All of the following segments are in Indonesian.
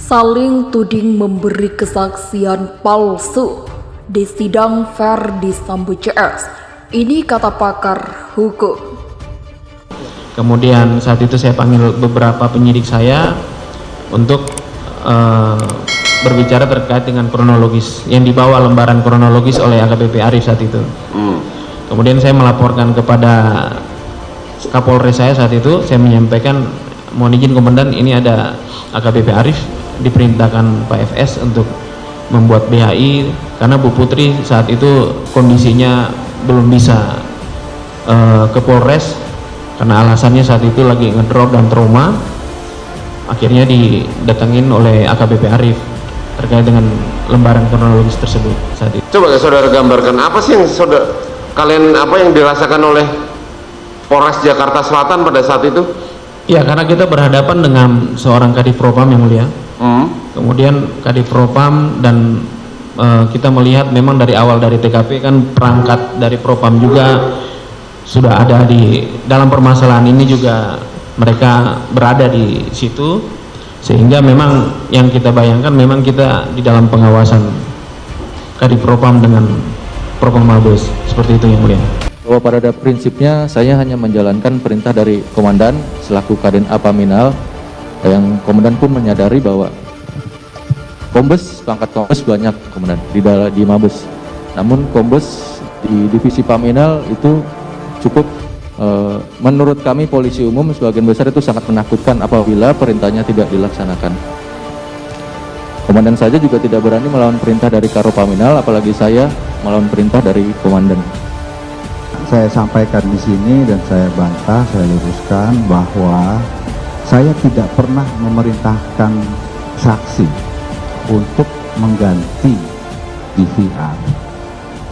saling tuding memberi kesaksian palsu di sidang Verdi Sambo CS. Ini kata pakar hukum. Kemudian saat itu saya panggil beberapa penyidik saya untuk berbicara terkait dengan kronologis yang dibawa lembaran kronologis oleh AKBP Arif saat itu. Kemudian saya melaporkan kepada Kapolres saya saat itu, saya menyampaikan, mohon izin komandan, ini ada AKBP Arif diperintahkan Pak FS untuk membuat BHI karena Bu Putri saat itu kondisinya belum bisa ke Polres karena alasannya saat itu lagi ngedrop dan trauma. Akhirnya didatangin oleh AKBP Arif terkait dengan lembaran kronologis tersebut saat itu. Coba saudara gambarkan apa sih yang yang dirasakan oleh Polres Jakarta Selatan pada saat itu? Ya, karena kita berhadapan dengan seorang Kadif Propam yang mulia. Kemudian Kadif Propam dan kita melihat memang dari awal dari TKP kan perangkat dari Propam juga sudah ada di dalam permasalahan ini, juga mereka berada di situ, sehingga memang yang kita bayangkan memang kita di dalam pengawasan Kadif Propam dengan Propam Mabes, seperti itu yang mulia. Bahwa pada prinsipnya saya hanya menjalankan perintah dari komandan selaku Kadin Apaminal, yang komandan pun menyadari bahwa Kombes, pangkat Kombes banyak komandan di Mabes, namun Kombes di divisi Paminal itu cukup menurut kami polisi umum sebagian besar itu sangat menakutkan apabila perintahnya tidak dilaksanakan. Komandan saja juga tidak berani melawan perintah dari Karo Paminal, apalagi saya melawan perintah dari komandan. Saya sampaikan di sini dan saya bantah, saya luruskan bahwa saya tidak pernah memerintahkan saksi untuk mengganti DVR.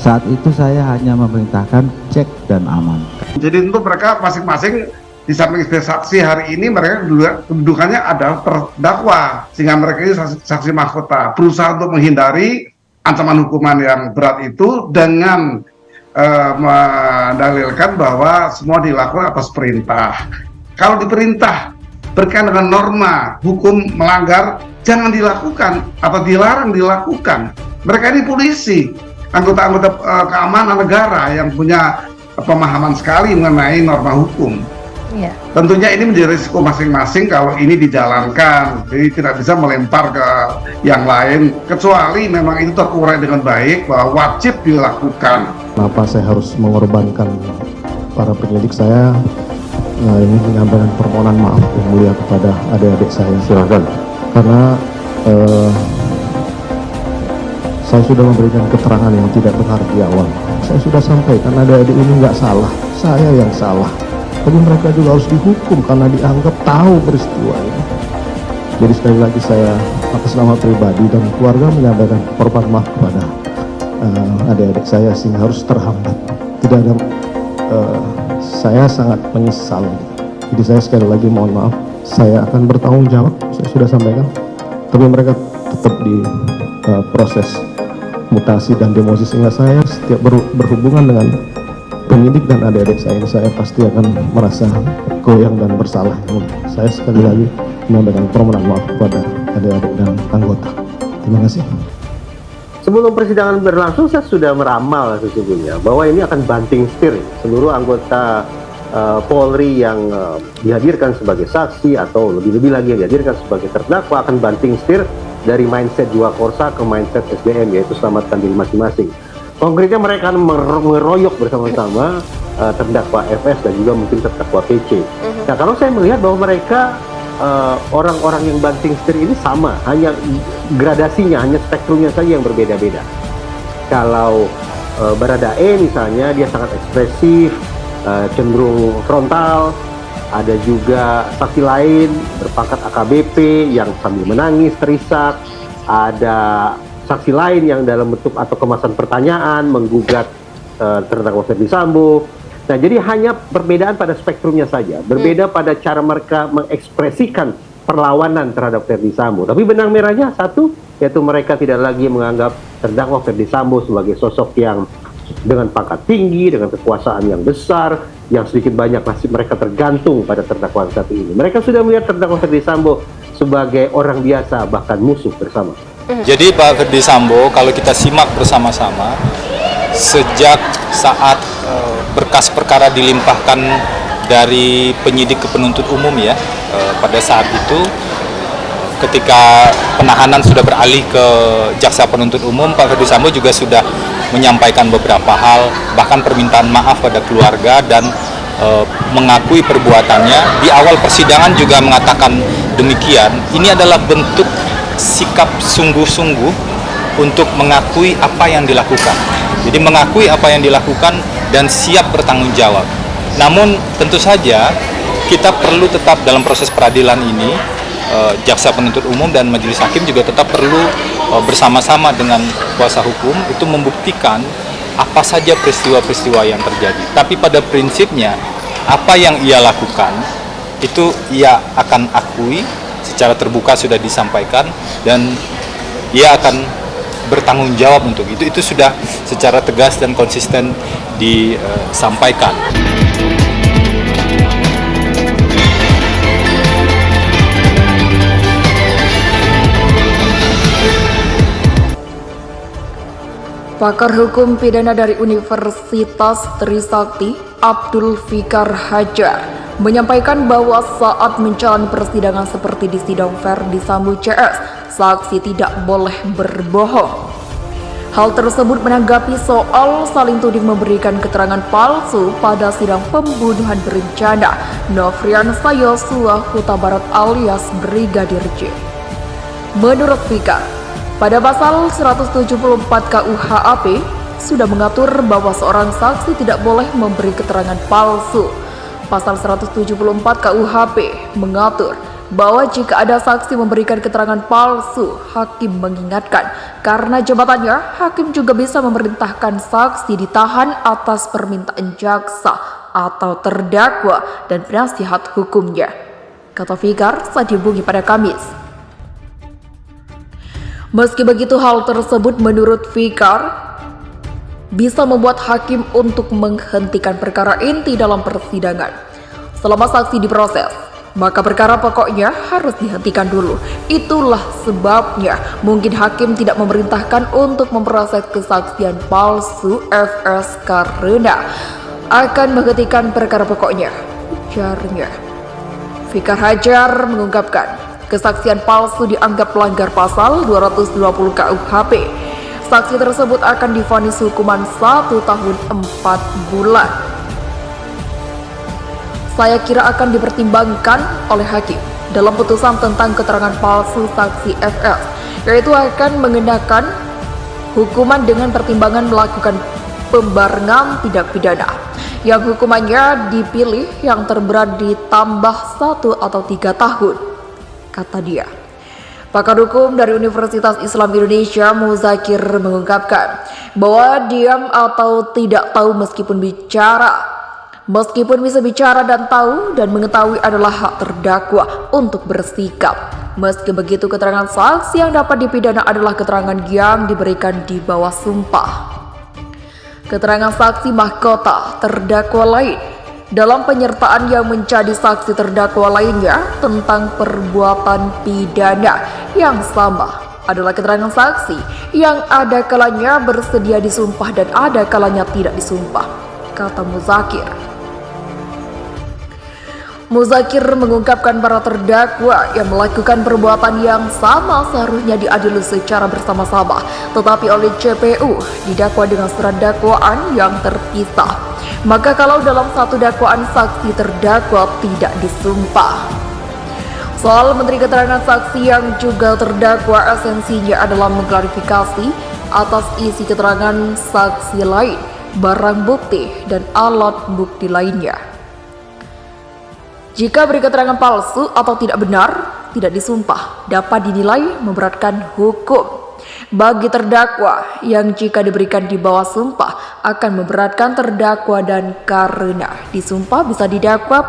Saat itu saya hanya memerintahkan cek dan amankan. Jadi untuk mereka masing-masing di samping sebagai saksi hari ini, mereka kedudukannya adalah terdakwa, sehingga mereka ini saksi mahkota, berusaha untuk menghindari ancaman hukuman yang berat itu dengan mendalilkan bahwa semua dilakukan atas perintah. Kalau diperintah berkaitan dengan norma hukum melanggar, jangan dilakukan atau dilarang dilakukan. Mereka ini polisi, anggota-anggota keamanan negara yang punya pemahaman sekali mengenai norma hukum. Tentunya ini menjadi risiko masing-masing kalau ini dijalankan, jadi tidak bisa melempar ke yang lain, kecuali memang itu terurai dengan baik bahwa wajib dilakukan. Kenapa saya harus mengorbankan para penyidik saya? Ini menyampaikan permohonan maaf yang mulia kepada adik-adik saya. Silakan. Karena saya sudah memberikan keterangan yang tidak benar di awal. Saya sudah sampaikan adik-adik ini nggak salah, saya yang salah. Tapi mereka juga harus dihukum karena dianggap tahu peristiwa ini. Jadi sekali lagi saya atas nama pribadi dan keluarga menyampaikan permohonan maaf kepada adik-adik saya sehingga harus terhambat. Tidak ada, saya sangat menyesal. Jadi saya sekali lagi mohon maaf. Saya akan bertanggung jawab. Saya sudah sampaikan. Tapi mereka tetap di proses mutasi dan demosi, sehingga saya setiap berhubungan dengan penyidik dan adik-adik saya pasti akan merasa goyang dan bersalah. Saya sekali lagi menyampaikan permohonan maaf kepada adik-adik dan anggota. Terima kasih. Sebelum persidangan berlangsung, saya sudah meramal sesungguhnya bahwa ini akan banting setir seluruh anggota Polri yang dihadirkan sebagai saksi atau lebih-lebih lagi yang dihadirkan sebagai terdakwa akan banting setir dari mindset Jiwa Korsa ke mindset SDM, yaitu selamatkan diri masing-masing. Konkretnya mereka akan mengeroyok bersama-sama terdakwa FS dan juga mungkin terdakwa PC. Nah, kalau saya melihat bahwa mereka orang-orang yang banting setir ini sama, hanya gradasinya, hanya spektrumnya saja yang berbeda-beda. Kalau Baradae misalnya, dia sangat ekspresif, cenderung frontal. Ada juga saksi lain berpangkat AKBP yang sambil menangis, terisak. Ada saksi lain yang dalam bentuk atau kemasan pertanyaan menggugat terdakwa Verdi Sambo. Nah, jadi hanya perbedaan pada spektrumnya saja, berbeda pada cara mereka mengekspresikan perlawanan terhadap Verdi Sambo. Tapi benang merahnya satu, yaitu mereka tidak lagi menganggap terdakwa Verdi Sambo sebagai sosok yang dengan pangkat tinggi, dengan kekuasaan yang besar, yang sedikit banyak masih mereka tergantung pada terdakwa satu ini. Mereka sudah melihat terdakwa Verdi Sambo sebagai orang biasa bahkan musuh bersama. Jadi Pak Ferdi Sambo, kalau kita simak bersama-sama, sejak saat berkas perkara dilimpahkan dari penyidik ke penuntut umum ya, pada saat itu ketika penahanan sudah beralih ke jaksa penuntut umum, Pak Ferdi Sambo juga sudah menyampaikan beberapa hal, bahkan permintaan maaf pada keluarga dan mengakui perbuatannya. Di awal persidangan juga mengatakan demikian. Ini adalah bentuk sikap sungguh-sungguh untuk mengakui apa yang dilakukan. Jadi mengakui apa yang dilakukan dan siap bertanggung jawab. Namun tentu saja kita perlu tetap dalam proses peradilan ini, jaksa penuntut umum dan majelis hakim juga tetap perlu bersama-sama dengan kuasa hukum itu membuktikan apa saja peristiwa-peristiwa yang terjadi. Tapi pada prinsipnya apa yang ia lakukan itu ia akan akui secara terbuka, sudah disampaikan, dan ia akan bertanggung jawab untuk itu. Itu sudah secara tegas dan konsisten disampaikan. Pakar hukum pidana dari Universitas Trisakti, Abdul Fikar Hajar, menyampaikan bahwa saat menjalani persidangan seperti di sidang Ferdi Sambo CS, saksi tidak boleh berbohong. Hal tersebut menanggapi soal saling tuding memberikan keterangan palsu pada sidang pembunuhan berencana Nofriansah Yosua Huta Barat alias Brigadir J. Menurut Fikar, pada pasal 174 KUHP sudah mengatur bahwa seorang saksi tidak boleh memberi keterangan palsu. Pasal 174 KUHP mengatur bahwa jika ada saksi memberikan keterangan palsu, hakim mengingatkan. Karena jabatannya, hakim juga bisa memerintahkan saksi ditahan atas permintaan jaksa atau terdakwa dan penasihat hukumnya, kata Fikar saat dihubungi pada Kamis. Meski begitu, hal tersebut menurut Fikar bisa membuat hakim untuk menghentikan perkara inti dalam persidangan. Selama saksi diproses, maka perkara pokoknya harus dihentikan dulu. Itulah sebabnya mungkin hakim tidak memerintahkan untuk memproses kesaksian palsu FS karena akan menghentikan perkara pokoknya, ujarnya. Fikar Hajar mengungkapkan, kesaksian palsu dianggap melanggar pasal 220 KUHP. Saksi tersebut akan divonis hukuman 1 tahun 4 bulan. Saya kira akan dipertimbangkan oleh hakim dalam putusan tentang keterangan palsu saksi FS, yaitu akan mengenakan hukuman dengan pertimbangan melakukan pembarengan tindak pidana yang hukumannya dipilih yang terberat ditambah 1 atau 3 tahun, kata dia. Pakar hukum dari Universitas Islam Indonesia, Muzakir, mengungkapkan bahwa diam atau tidak tahu meskipun bisa bicara dan tahu dan mengetahui adalah hak terdakwa untuk bersikap. Meski begitu, keterangan saksi yang dapat dipidana adalah keterangan yang diberikan di bawah sumpah. Keterangan saksi mahkota terdakwa lain dalam penyertaan yang menjadi saksi terdakwa lainnya tentang perbuatan pidana yang sama adalah keterangan saksi yang ada kalanya bersedia disumpah dan ada kalanya tidak disumpah, kata Muzakir. Muzakir mengungkapkan para terdakwa yang melakukan perbuatan yang sama seharusnya diadili secara bersama-sama, tetapi oleh JPU didakwa dengan surat dakwaan yang terpisah. Maka kalau dalam satu dakwaan saksi terdakwa tidak disumpah. Soal menteri keterangan saksi yang juga terdakwa, esensinya adalah mengklarifikasi atas isi keterangan saksi lain, barang bukti dan alat bukti lainnya. Jika beri keterangan palsu atau tidak benar, tidak disumpah, dapat dinilai memberatkan hukum bagi terdakwa yang jika diberikan di bawah sumpah akan memberatkan terdakwa dan karena disumpah bisa didakwa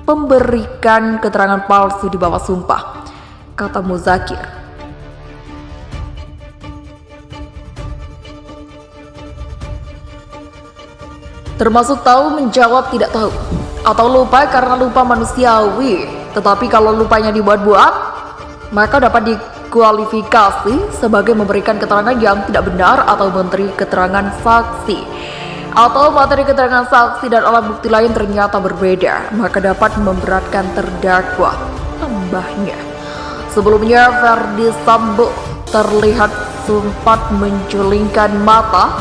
pemberikan keterangan palsu di bawah sumpah, kata Muzakir. Termasuk tahu menjawab tidak tahu atau lupa karena lupa manusiawi. Tetapi kalau lupanya dibuat-buat, maka dapat dikualifikasi sebagai memberikan keterangan yang tidak benar atau menteri keterangan saksi. Atau materi keterangan saksi dan alat bukti lain ternyata berbeda, maka dapat memberatkan terdakwa. Tambahnya, sebelumnya Verdi Sambo terlihat sempat menjulingkan mata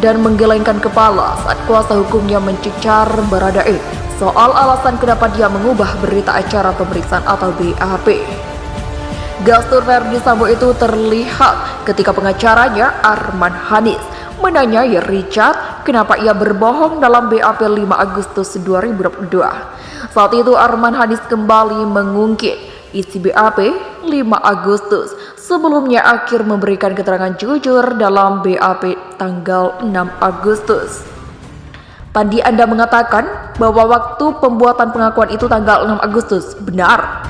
dan menggelengkan kepala saat kuasa hukumnya mencecar Baradae soal alasan kenapa dia mengubah berita acara pemeriksaan atau BAP. Gestur Verdi Sambo itu terlihat ketika pengacaranya Arman Hanis menanyai Richard kenapa ia berbohong dalam BAP 5 Agustus 2022. Saat itu Arman Hanis kembali mengungkit isi BAP 5 Agustus. Sebelumnya akhir memberikan keterangan jujur dalam BAP tanggal 6 Agustus. Tadi Anda mengatakan bahwa waktu pembuatan pengakuan itu tanggal 6 Agustus, benar?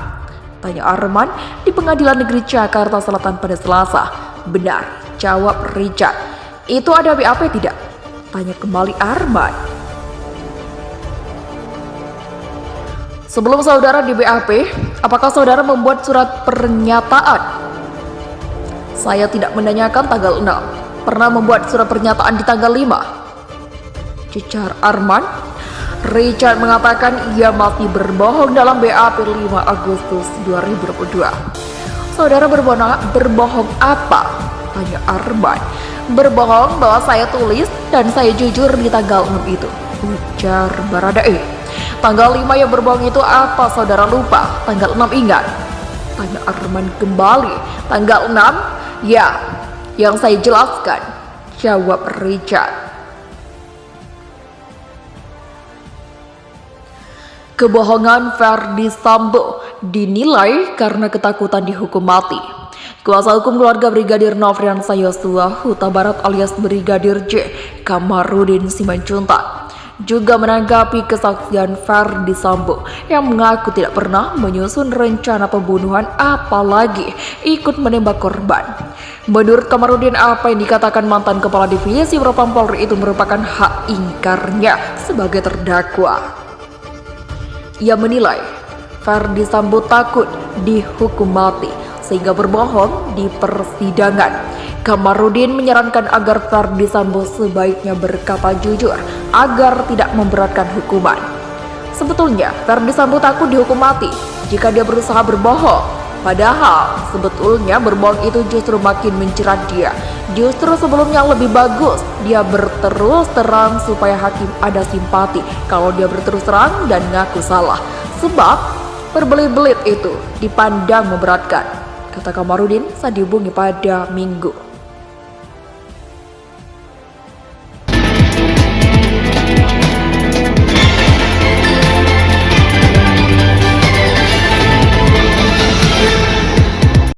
Tanya Arman di Pengadilan Negeri Jakarta Selatan pada Selasa. Benar, jawab Richard. Itu ada BAP tidak? Tanya kembali Arman. Sebelum saudara di BAP, apakah saudara membuat surat pernyataan? Saya tidak menanyakan tanggal 6. Pernah membuat surat pernyataan di tanggal 5? Cecar Arman. Richard mengatakan ia masih berbohong dalam BAP 5 Agustus 2022. Saudara berbohong apa? Tanya Arman. Berbohong bahwa saya tulis dan saya jujur di tanggal 6 itu, ujar Baradae. Tanggal 5 yang berbohong itu apa saudara lupa? Tanggal 6 ingat? Tanya Arman kembali. Tanggal 6? Ya, yang saya jelaskan, jawab Richard. Kebohongan Verdi Sambo dinilai karena ketakutan dihukum mati. Kuasa hukum keluarga Brigadir Nofriansah Yosua Huta Barat alias Brigadir J, Kamarudin Simanjuntak, juga menanggapi kesaksian Verdi Sambo yang mengaku tidak pernah menyusun rencana pembunuhan apalagi ikut menembak korban. Menurut Kamarudin, apa yang dikatakan mantan Kepala Divisi Propam Polri itu merupakan hak ingkarnya sebagai terdakwa. Ia menilai Verdi Sambo takut dihukum mati sehingga berbohong di persidangan. Kamarudin menyarankan agar Verdi Sambo sebaiknya berkata jujur agar tidak memberatkan hukuman. Sebetulnya Verdi Sambo takut dihukum mati jika dia berusaha berbohong. Padahal sebetulnya berbohong itu justru makin menjerat dia. Justru sebelumnya lebih bagus dia berterus terang supaya hakim ada simpati kalau dia berterus terang dan ngaku salah. Sebab berbelit-belit itu dipandang memberatkan, kata Kamarudin saat dihubungi pada Minggu.